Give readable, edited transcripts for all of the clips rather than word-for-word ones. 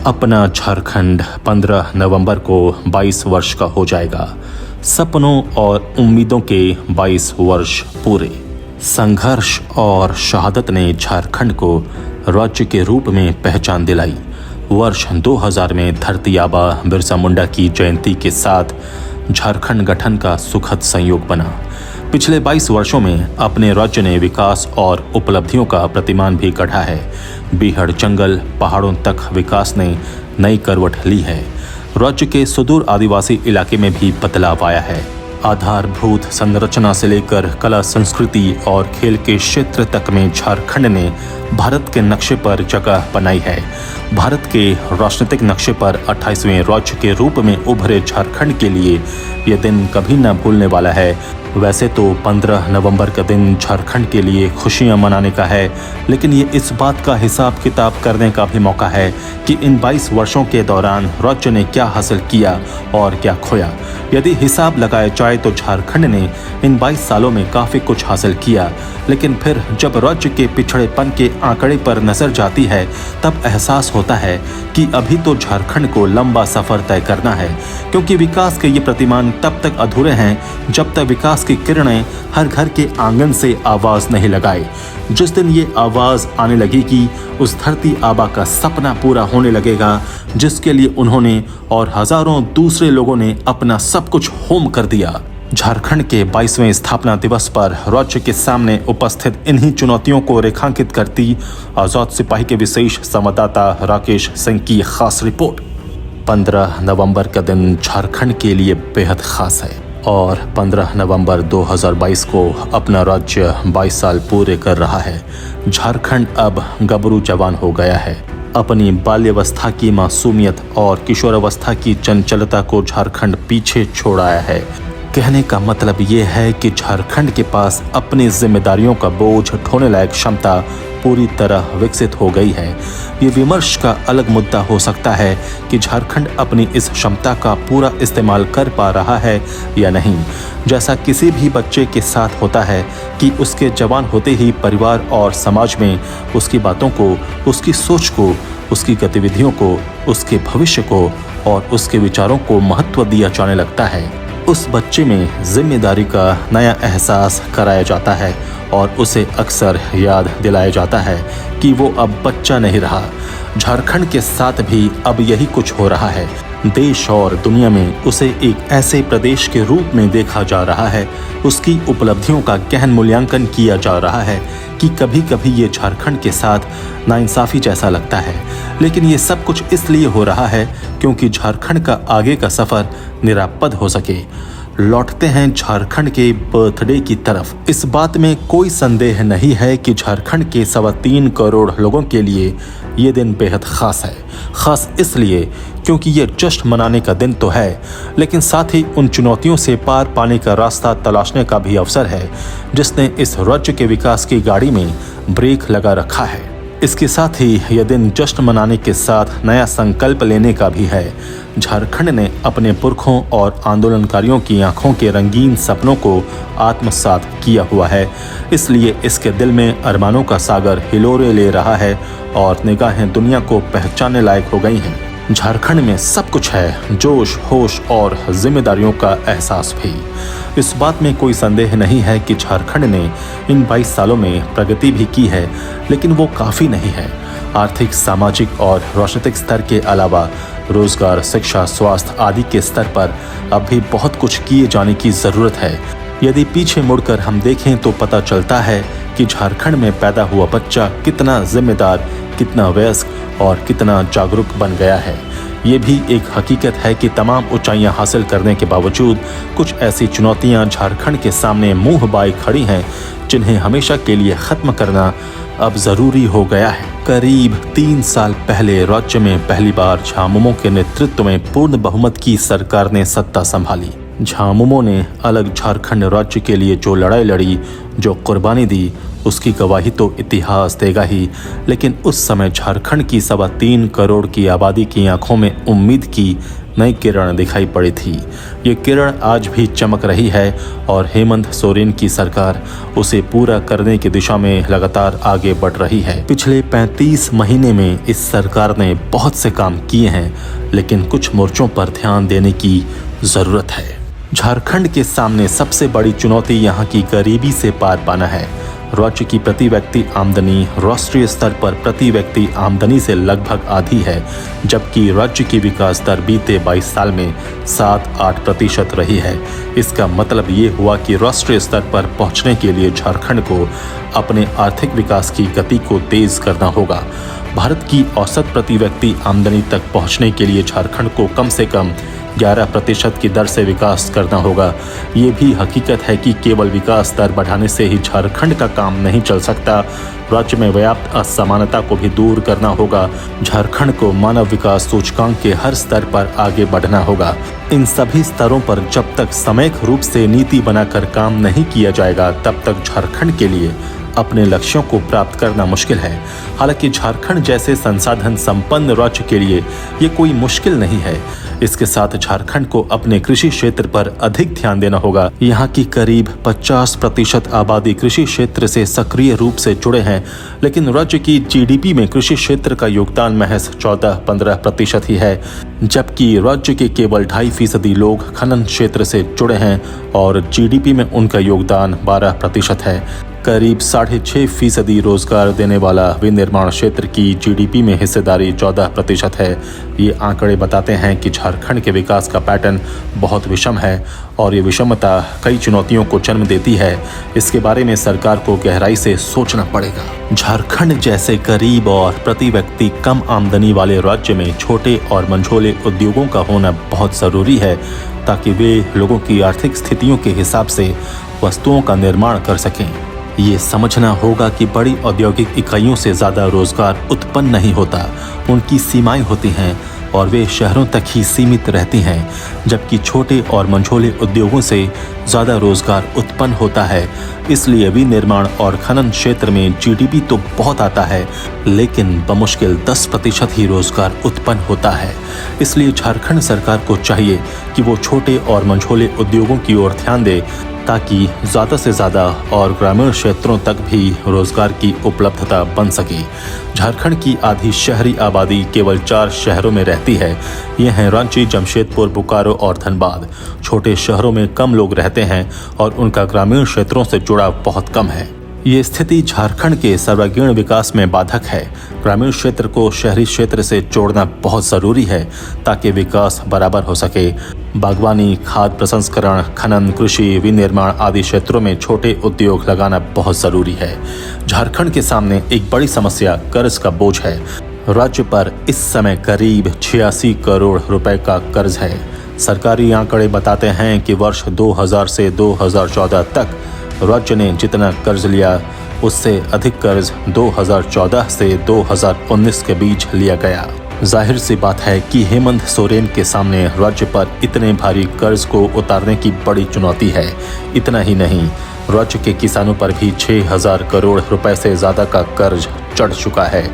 अपना झारखंड 15 नवंबर को 22 वर्ष का हो जाएगा। सपनों और उम्मीदों के 22 वर्ष पूरे। संघर्ष और शहादत ने झारखंड को राज्य के रूप में पहचान दिलाई। वर्ष 2000 में धरती आबा बिरसा मुंडा की जयंती के साथ झारखंड गठन का सुखद संयोग बना। पिछले 22 वर्षों में अपने राज्य ने विकास और उपलब्धियों का प्रतिमान भी गढ़ा है। बीहड़ जंगल पहाड़ों तक विकास ने नई करवट ली है। राज्य के सुदूर आदिवासी इलाके में भी बदलाव आया है। आधारभूत संरचना से लेकर कला संस्कृति और खेल के क्षेत्र तक में झारखंड ने भारत के नक्शे पर जगह बनाई है। भारत के राजनीतिक नक्शे पर 28वें राज्य के रूप में उभरे झारखंड के लिए यह दिन कभी न भूलने वाला है। वैसे तो 15 नवंबर का दिन झारखंड के लिए खुशियां मनाने का है, लेकिन ये इस बात का हिसाब किताब करने का भी मौका है कि इन 22 वर्षों के दौरान राज्य ने क्या हासिल किया और क्या खोया। यदि हिसाब लगाया जाए तो झारखंड ने इन 22 सालों में काफ़ी कुछ हासिल किया, लेकिन फिर जब राज्य के पिछड़ेपन के आंकड़े पर नजर जाती है तब एहसास होता है कि अभी तो झारखंड को लंबा सफर तय करना है, क्योंकि विकास के ये प्रतिमान तब तक अधूरे हैं जब तक विकास की किरणें हर घर के आंगन से आवाज नहीं लगाए। जिस दिन ये आवाज आने लगेगी उस धरती आबा का सपना पूरा होने लगेगा, जिसके लिए उन्होंने और हजारों दूसरे लोगों ने अपना सब कुछ होम कर दिया। झारखंड के 22वें स्थापना दिवस पर राज्य के सामने उपस्थित इन्हीं चुनौतियों को रेखांकित करती आजाद सिपाही के विशेष संवाददाता राकेश सिंह की खास रिपोर्ट। 15 नवंबर का दिन झारखंड के लिए बेहद खास है और 15 नवंबर 2022 को अपना राज्य 22 साल पूरे कर रहा है। झारखंड अब गबरू जवान हो गया है। अपनी बाल्यावस्था की मासूमियत और किशोरावस्था की चंचलता को झारखंड पीछे छोड़ आया है। कहने का मतलब ये है कि झारखंड के पास अपनी जिम्मेदारियों का बोझ ढोने लायक क्षमता पूरी तरह विकसित हो गई है। ये विमर्श का अलग मुद्दा हो सकता है कि झारखंड अपनी इस क्षमता का पूरा इस्तेमाल कर पा रहा है या नहीं। जैसा किसी भी बच्चे के साथ होता है कि उसके जवान होते ही परिवार और समाज में उसकी बातों को, उसकी सोच को, उसकी गतिविधियों को, उसके भविष्य को और उसके विचारों को महत्व दिया जाने लगता है। उस बच्चे में जिम्मेदारी का नया एहसास कराया जाता है और उसे अक्सर याद दिलाया जाता है कि वो अब बच्चा नहीं रहा। झारखंड के साथ भी अब यही कुछ हो रहा है। देश और दुनिया में उसे एक ऐसे प्रदेश के रूप में देखा जा रहा है। उसकी उपलब्धियों का गहन मूल्यांकन किया जा रहा है कि कभी कभी ये झारखंड के साथ नाइंसाफी जैसा लगता है, लेकिन ये सब कुछ इसलिए हो रहा है क्योंकि झारखंड का आगे का सफर निरापद हो सके। लौटते हैं झारखंड के बर्थडे की तरफ। इस बात में कोई संदेह नहीं है कि झारखंड के 3.25 करोड़ लोगों के लिए ये दिन बेहद खास है। खास इसलिए क्योंकि ये जश्न मनाने का दिन तो है, लेकिन साथ ही उन चुनौतियों से पार पाने का रास्ता तलाशने का भी अवसर है जिसने इस राज्य के विकास की गाड़ी में ब्रेक लगा रखा है। इसके साथ ही यह दिन जश्न मनाने के साथ नया संकल्प लेने का भी है। झारखंड ने अपने पुरखों और आंदोलनकारियों की आंखों के रंगीन सपनों को आत्मसात किया हुआ है, इसलिए इसके दिल में अरमानों का सागर हिलोरे ले रहा है और निगाहें दुनिया को पहचानने लायक हो गई हैं। झारखंड में सब कुछ है, जोश, होश और जिम्मेदारियों का एहसास भी। इस बात में कोई संदेह नहीं है कि झारखंड ने इन 22 सालों में प्रगति भी की है, लेकिन वो काफ़ी नहीं है। आर्थिक, सामाजिक और राजनीतिक स्तर के अलावा रोजगार, शिक्षा, स्वास्थ्य आदि के स्तर पर अब भी बहुत कुछ किए जाने की ज़रूरत है। यदि पीछे मुड़कर हम देखें तो पता चलता है कि झारखंड में पैदा हुआ बच्चा कितना जिम्मेदार, कितना वयस्क और कितना जागरूक बन गया है। ये भी एक हकीकत है कि तमाम ऊंचाइयां हासिल करने के बावजूद कुछ ऐसी चुनौतियां झारखंड के सामने मुंह बाई खड़ी हैं जिन्हें हमेशा के लिए खत्म करना अब जरूरी हो गया है। करीब 3 साल पहले राज्य में पहली बार झामुमो के नेतृत्व में पूर्ण बहुमत की सरकार ने सत्ता संभाली। झामुमो ने अलग झारखंड राज्य के लिए जो लड़ाई लड़ी, जो कुर्बानी दी, उसकी गवाही तो इतिहास देगा ही, लेकिन उस समय झारखंड की 3.25 करोड़ की आबादी की आंखों में उम्मीद की नई किरण दिखाई पड़ी थी। ये किरण आज भी चमक रही है और हेमंत सोरेन की सरकार उसे पूरा करने की दिशा में लगातार आगे बढ़ रही है। पिछले 35 महीने में इस सरकार ने बहुत से काम किए हैं, लेकिन कुछ मोर्चों पर ध्यान देने की जरूरत है। झारखंड के सामने सबसे बड़ी चुनौती यहाँ की गरीबी से पार पाना है। राज्य की प्रति व्यक्ति आमदनी राष्ट्रीय स्तर पर प्रति व्यक्ति आमदनी से लगभग आधी है, जबकि राज्य की विकास दर बीते 22 साल में 7-8% रही है। इसका मतलब ये हुआ कि राष्ट्रीय स्तर पर पहुंचने के लिए झारखंड को अपने आर्थिक विकास की गति को तेज करना होगा। भारत की औसत प्रति व्यक्ति आमदनी तक पहुंचने के लिए झारखंड को कम से कम 11% की दर से विकास करना होगा। ये भी हकीकत है कि केवल विकास दर बढ़ाने से ही झारखंड का काम नहीं चल सकता। राज्य में व्याप्त असमानता को भी दूर करना होगा। झारखंड को मानव विकास सूचकांक के हर स्तर पर आगे बढ़ना होगा। इन सभी स्तरों पर जब तक समयक रूप से नीति बनाकर काम नहीं किया जाएगा, तब तक झारखंड के लिए अपने लक्ष्यों को प्राप्त करना मुश्किल है। हालांकि झारखंड जैसे संसाधन संपन्न राज्य के लिए ये कोई मुश्किल नहीं है। इसके साथ झारखंड को अपने कृषि क्षेत्र पर अधिक ध्यान देना होगा। यहाँ की करीब 50% आबादी कृषि क्षेत्र से सक्रिय रूप से जुड़े हैं, लेकिन राज्य की जीडीपी में कृषि क्षेत्र का योगदान महज 14-15% ही है, जबकि राज्य के केवल 2.5% लोग खनन क्षेत्र से जुड़े हैं और जीडीपी में उनका योगदान 12% है। करीब 6.5% रोजगार देने वाला विनिर्माण क्षेत्र की जीडीपी में हिस्सेदारी 14% है। ये आंकड़े बताते हैं कि झारखंड के विकास का पैटर्न बहुत विषम है और ये विषमता कई चुनौतियों को जन्म देती है। इसके बारे में सरकार को गहराई से सोचना पड़ेगा। झारखंड जैसे गरीब और प्रति व्यक्ति कम आमदनी वाले राज्य में छोटे और मंझोले उद्योगों का होना बहुत ज़रूरी है, ताकि वे लोगों की आर्थिक स्थितियों के हिसाब से वस्तुओं का निर्माण कर सकें। ये समझना होगा कि बड़ी औद्योगिक इकाइयों से ज़्यादा रोजगार उत्पन्न नहीं होता। उनकी सीमाएं होती हैं और वे शहरों तक ही सीमित रहती हैं, जबकि छोटे और मंझोले उद्योगों से ज़्यादा रोजगार उत्पन्न होता है। इसलिए विनिर्माण और खनन क्षेत्र में जीडीपी तो बहुत आता है, लेकिन बमुश्किल 10% ही रोजगार उत्पन्न होता है। इसलिए झारखंड सरकार को चाहिए कि वो छोटे और मंझोले उद्योगों की ओर ध्यान दे, ताकि ज़्यादा से ज़्यादा और ग्रामीण क्षेत्रों तक भी रोजगार की उपलब्धता बन सके। झारखंड की आधी शहरी आबादी केवल 4 शहरों में रहती है। ये हैं रांची, जमशेदपुर, बोकारो और धनबाद। छोटे शहरों में कम लोग रहते हैं और उनका ग्रामीण क्षेत्रों से जुड़ाव बहुत कम है। ये स्थिति झारखंड के सर्वांगीण विकास में बाधक है। ग्रामीण क्षेत्र को शहरी क्षेत्र से जोड़ना बहुत ज़रूरी है, ताकि विकास बराबर हो सके। बागवानी, खाद्य प्रसंस्करण, खनन, कृषि, विनिर्माण आदि क्षेत्रों में छोटे उद्योग लगाना बहुत ज़रूरी है। झारखंड के सामने एक बड़ी समस्या कर्ज का बोझ है। राज्य पर इस समय करीब 86 करोड़ रुपए का कर्ज है। सरकारी आंकड़े बताते हैं कि वर्ष 2000 से 2014 तक राज्य ने जितना कर्ज लिया, उससे अधिक कर्ज 2014 से 2019 के बीच लिया गया। जाहिर सी बात है कि हेमंत सोरेन के सामने राज्य पर इतने भारी कर्ज को उतारने की बड़ी चुनौती है। इतना ही नहीं, राज्य के किसानों पर भी 6000 करोड़ रुपए से ज़्यादा का कर्ज चढ़ चुका है,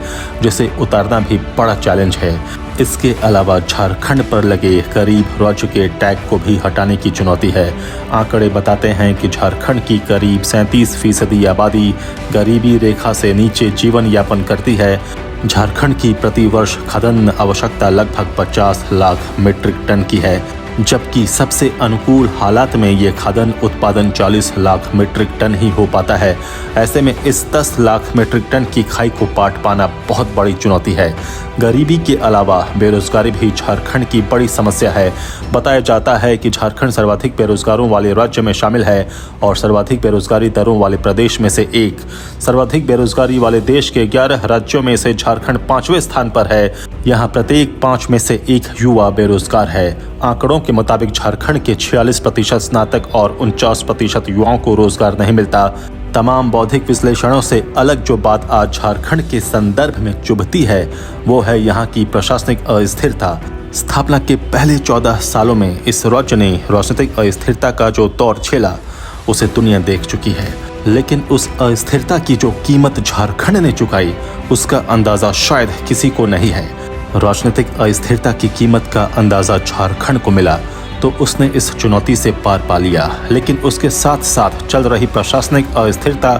जिसे उतारना भी बड़ा चैलेंज है। इसके अलावा झारखंड पर लगे करीब राज्य के टैग को भी हटाने की चुनौती है। आंकड़े बताते हैं कि झारखंड की करीब 37% आबादी गरीबी रेखा से नीचे जीवन यापन करती है। झारखंड की प्रतिवर्ष खाद्यान्न आवश्यकता लगभग 50 लाख मीट्रिक टन की है, जबकि सबसे अनुकूल हालात में ये खाद्यान्न उत्पादन 40 लाख मीट्रिक टन ही हो पाता है। ऐसे में इस 10 लाख मीट्रिक टन की खाई को पाट पाना बहुत बड़ी चुनौती है। गरीबी के अलावा बेरोजगारी भी झारखंड की बड़ी समस्या है। बताया जाता है कि झारखंड सर्वाधिक बेरोजगारों वाले राज्य में शामिल है और सर्वाधिक बेरोजगारी दरों वाले प्रदेश में से एक। सर्वाधिक बेरोजगारी वाले देश के 11 राज्यों में से झारखंड 5वें स्थान पर है। यहाँ प्रत्येक 5 में से 1 युवा बेरोजगार है। आंकड़ों के मुताबिक झारखंड के 46% स्नातक और 49% युवाओं को रोजगार नहीं मिलता। तमाम बौद्धिक विश्लेषणों से अलग जो बात आज झारखंड के संदर्भ में चुभती है, वो है यहाँ की प्रशासनिक अस्थिरता। स्थापना के पहले 14 सालों में इस राज्य ने राजनीतिक अस्थिरता का जो दौर झेला, उसे दुनिया देख चुकी है। लेकिन उस अस्थिरता की जो कीमत झारखंड ने चुकाई, उसका अंदाजा शायद किसी को नहीं है। राजनीतिक अस्थिरता की कीमत का अंदाजा झारखंड को मिला तो उसने इस चुनौती से पार पा लिया, लेकिन उसके साथ साथ चल रही प्रशासनिक अस्थिरता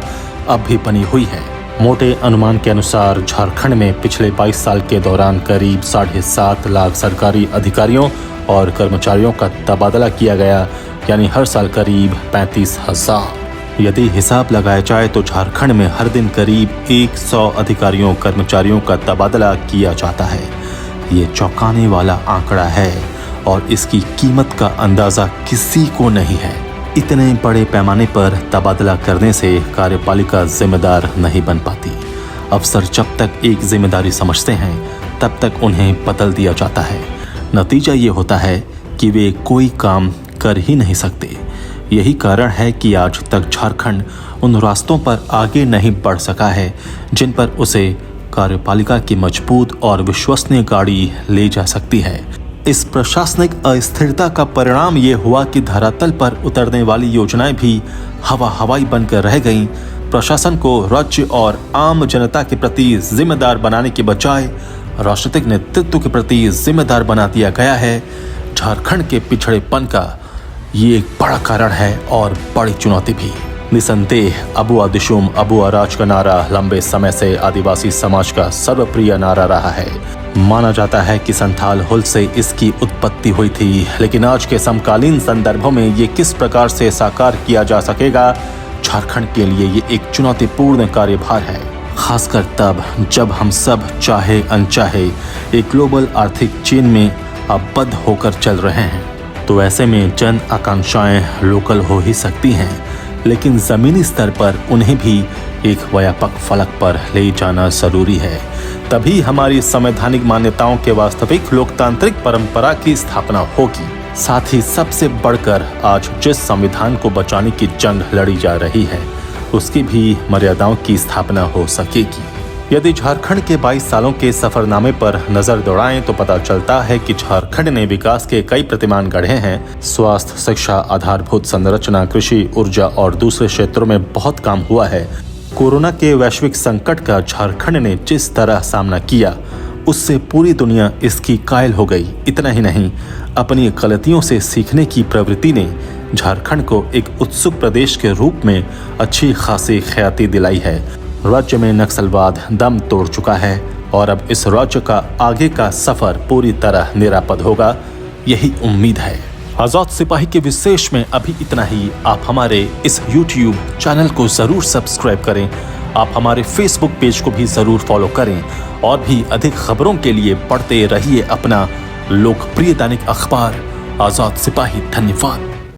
अब भी बनी हुई है। मोटे अनुमान के अनुसार झारखंड में पिछले 22 साल के दौरान करीब 7.5 लाख सरकारी अधिकारियों और कर्मचारियों का तबादला किया गया, यानी हर साल करीब 35,000। यदि हिसाब लगाया जाए तो झारखंड में हर दिन करीब 100 अधिकारियों कर्मचारियों का तबादला किया जाता है। ये चौंकाने वाला आंकड़ा है और इसकी कीमत का अंदाजा किसी को नहीं है। इतने बड़े पैमाने पर तबादला करने से कार्यपालिका जिम्मेदार नहीं बन पाती। अफसर जब तक एक जिम्मेदारी समझते हैं तब तक उन्हें बदल दिया जाता है। नतीजा ये होता है कि वे कोई काम कर ही नहीं सकते। यही कारण है कि आज तक झारखंड उन रास्तों पर आगे नहीं बढ़ सका है जिन पर उसे कार्यपालिका की मजबूत और विश्वसनीय गाड़ी ले जा सकती है। इस प्रशासनिक अस्थिरता का परिणाम ये हुआ कि धरातल पर उतरने वाली योजनाएं भी हवाई बनकर रह गईं। प्रशासन को राज्य और आम जनता के प्रति जिम्मेदार बनाने के बजाय राजनीतिक नेतृत्व के प्रति जिम्मेदार बना दिया गया है। झारखंड के पिछड़ेपन का ये एक बड़ा कारण है और बड़ी चुनौती भी। निसंदेह अबु आदिशुम अबु अराज का नारा लंबे समय से आदिवासी समाज का सर्वप्रिय नारा रहा है। माना जाता है कि संथाल हुल से इसकी उत्पत्ति हुई थी, लेकिन आज के समकालीन संदर्भों में ये किस प्रकार से साकार किया जा सकेगा, झारखंड के लिए ये एक चुनौतीपूर्ण कार्यभार है। खासकर तब जब हम सब चाहे अनचाहे एक ग्लोबल आर्थिक चेन में आबद्ध होकर चल रहे हैं। तो ऐसे में जन आकांक्षाएं लोकल हो ही सकती हैं, लेकिन जमीनी स्तर पर उन्हें भी एक व्यापक फलक पर ले जाना जरूरी है। तभी हमारी संवैधानिक मान्यताओं के वास्तविक लोकतांत्रिक परंपरा की स्थापना होगी। साथ ही सबसे बढ़कर आज जिस संविधान को बचाने की जंग लड़ी जा रही है उसकी भी मर्यादाओं की स्थापना हो सकेगी। यदि झारखंड के 22 सालों के सफरनामे पर नजर दौड़ाएं तो पता चलता है कि झारखंड ने विकास के कई प्रतिमान गढ़े हैं। स्वास्थ्य, शिक्षा, आधारभूत संरचना, कृषि, ऊर्जा और दूसरे क्षेत्रों में बहुत काम हुआ है। कोरोना के वैश्विक संकट का झारखंड ने जिस तरह सामना किया उससे पूरी दुनिया इसकी कायल हो गई। इतना ही नहीं, अपनी गलतियों से सीखने की प्रवृत्ति ने झारखंड को एक उत्सुक प्रदेश के रूप में अच्छी खासी ख्याति दिलाई है। राज्य में नक्सलवाद दम तोड़ चुका है और अब इस राज्य का आगे का सफर पूरी तरह निरापद होगा, यही उम्मीद है। आजाद सिपाही के विशेष में अभी इतना ही। आप हमारे इस YouTube चैनल को जरूर सब्सक्राइब करें। आप हमारे Facebook पेज को भी जरूर फॉलो करें और भी अधिक खबरों के लिए पढ़ते रहिए अपना लोकप्रिय दैनिक अखबार आजाद सिपाही। धन्यवाद।